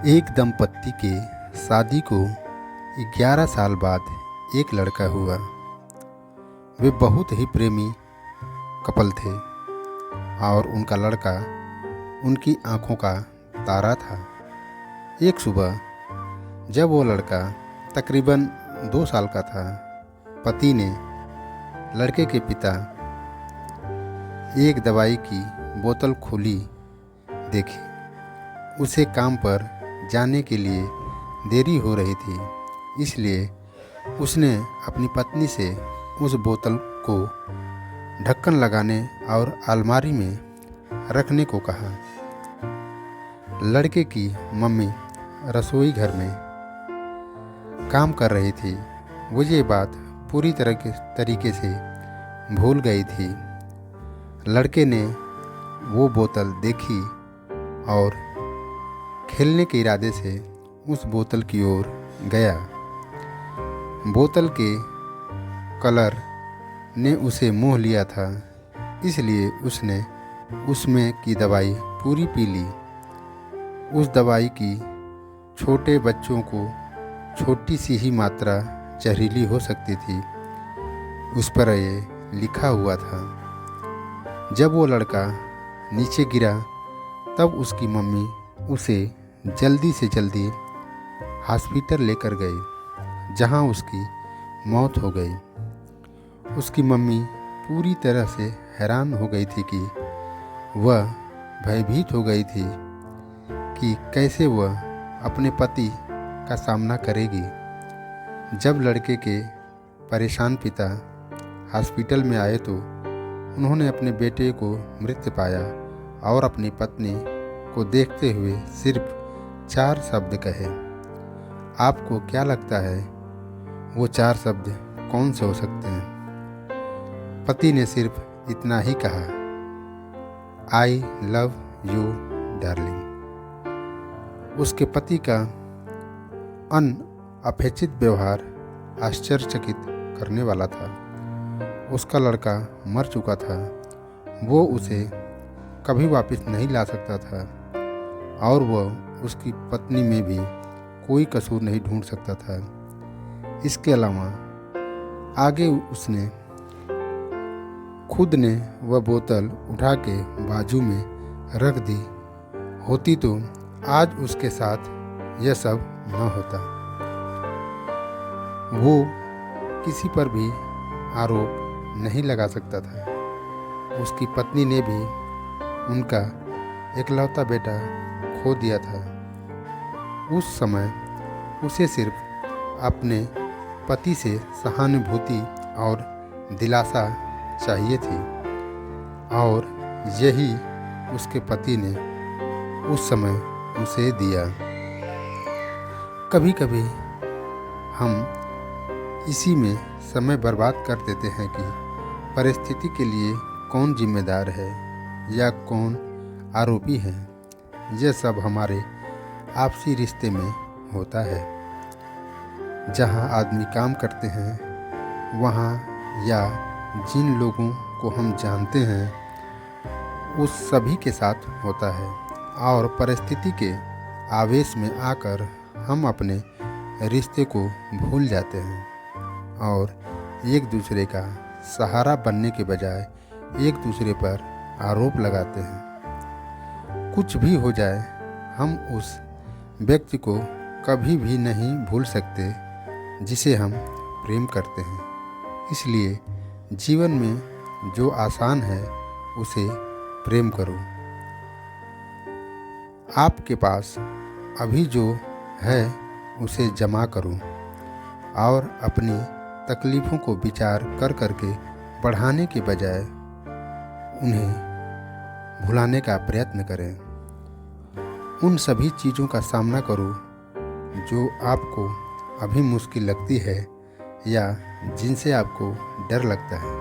एक दंपत्ति के शादी को 11 साल बाद एक लड़का हुआ। वे बहुत ही प्रेमी कपल थे और उनका लड़का उनकी आंखों का तारा था। एक सुबह जब वो लड़का तकरीबन 2 साल का था, पति ने लड़के के पिता एक दवाई की बोतल खुली देखी। उसे काम पर जाने के लिए देरी हो रही थी, इसलिए उसने अपनी पत्नी से उस बोतल को ढक्कन लगाने और अलमारी में रखने को कहा। लड़के की मम्मी रसोई घर में काम कर रही थी। वो ये बात पूरी तरीके से भूल गई थी। लड़के ने वो बोतल देखी और खेलने के इरादे से उस बोतल की ओर गया। बोतल के कलर ने उसे मोह लिया था, इसलिए उसने उसमें की दवाई पूरी पी ली। उस दवाई की छोटे बच्चों को छोटी सी ही मात्रा जहरीली हो सकती थी, उस पर ये लिखा हुआ था। जब वो लड़का नीचे गिरा तब उसकी मम्मी उसे जल्दी से जल्दी हॉस्पिटल लेकर गई, जहां उसकी मौत हो गई। उसकी मम्मी पूरी तरह से हैरान हो गई थी कि वह भयभीत हो गई थी कि कैसे वह अपने पति का सामना करेगी। जब लड़के के परेशान पिता हॉस्पिटल में आए तो उन्होंने अपने बेटे को मृत पाया और अपनी पत्नी को देखते हुए सिर्फ 4 शब्द कहे। आपको क्या लगता है वो 4 शब्द कौन से हो सकते हैं? पति ने सिर्फ इतना ही कहा, आई लव यू डार्लिंग। उसके पति का अनअपेक्षित व्यवहार आश्चर्यचकित करने वाला था। उसका लड़का मर चुका था, वो उसे कभी वापस नहीं ला सकता था और वह उसकी पत्नी में भी कोई कसूर नहीं ढूंढ सकता था। इसके अलावा आगे उसने खुद ने वह बोतल उठा के बाजू में रख दी होती तो आज उसके साथ यह सब न होता। वो किसी पर भी आरोप नहीं लगा सकता था। उसकी पत्नी ने भी उनका इकलौता बेटा खो दिया था। उस समय उसे सिर्फ अपने पति से सहानुभूति और दिलासा चाहिए थी और यही उसके पति ने उस समय उसे दिया। कभी कभी हम इसी में समय बर्बाद कर देते हैं कि परिस्थिति के लिए कौन जिम्मेदार है या कौन आरोपी है। यह सब हमारे आपसी रिश्ते में होता है। जहाँ आदमी काम करते हैं वहाँ या जिन लोगों को हम जानते हैं उस सभी के साथ होता है और परिस्थिति के आवेश में आकर हम अपने रिश्ते को भूल जाते हैं और एक दूसरे का सहारा बनने के बजाय एक दूसरे पर आरोप लगाते हैं। कुछ भी हो जाए, हम उस व्यक्ति को कभी भी नहीं भूल सकते जिसे हम प्रेम करते हैं। इसलिए जीवन में जो आसान है उसे प्रेम करो। आपके पास अभी जो है उसे जमा करो और अपनी तकलीफ़ों को विचार कर करके बढ़ाने के बजाय उन्हें भुलाने का प्रयत्न करें। उन सभी चीज़ों का सामना करो जो आपको अभी मुश्किल लगती है या जिनसे आपको डर लगता है।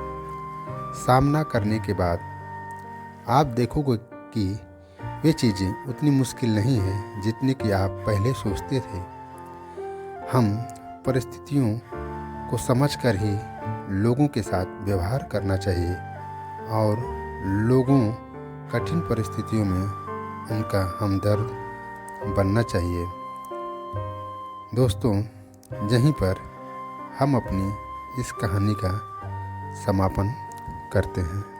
सामना करने के बाद आप देखोगे कि वे चीज़ें उतनी मुश्किल नहीं हैं जितनी कि आप पहले सोचते थे। हम परिस्थितियों को समझकर ही लोगों के साथ व्यवहार करना चाहिए और लोगों कठिन परिस्थितियों में उनका हमदर्द बनना चाहिए। दोस्तों, यहीं पर हम अपनी इस कहानी का समापन करते हैं।